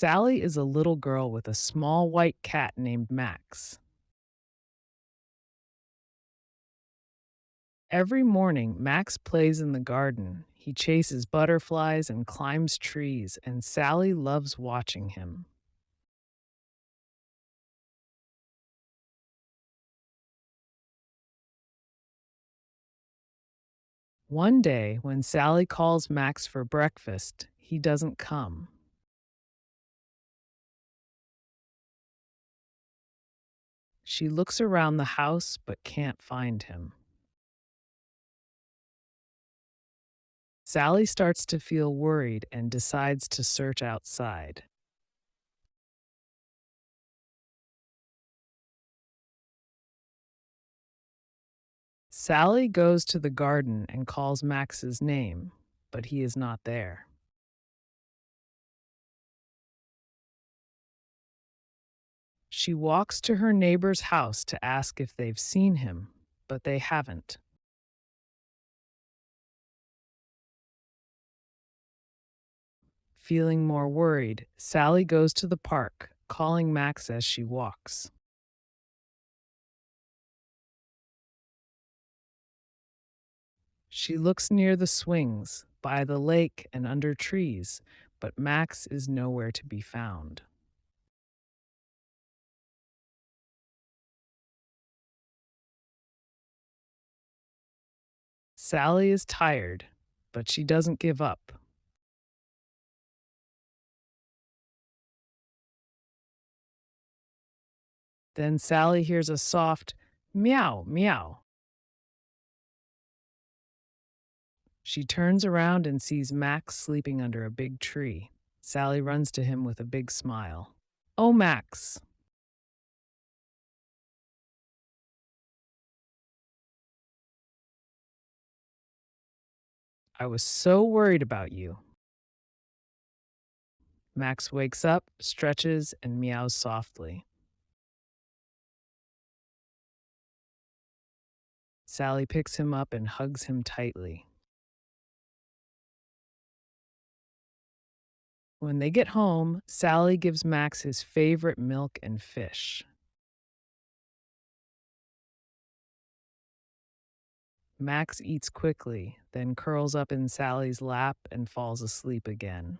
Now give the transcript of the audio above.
Sally is a little girl with a small white cat named Max. Every morning, Max plays in the garden. He chases butterflies and climbs trees, and Sally loves watching him. One day, when Sally calls Max for breakfast, he doesn't come. She looks around the house but can't find him. Sally starts to feel worried and decides to search outside. Sally goes to the garden and calls Max's name, but he is not there. She walks to her neighbor's house to ask if they've seen him, but they haven't. Feeling more worried, Sally goes to the park, calling Max as she walks. She looks near the swings, by the lake, and under trees, but Max is nowhere to be found. Sally is tired, but she doesn't give up. Then Sally hears a soft meow, meow. She turns around and sees Max sleeping under a big tree. Sally runs to him with a big smile. Oh, Max, I was so worried about you. Max wakes up, stretches, and meows softly. Sally picks him up and hugs him tightly. When they get home, Sally gives Max his favorite milk and fish. Max eats quickly, then curls up in Sally's lap and falls asleep again.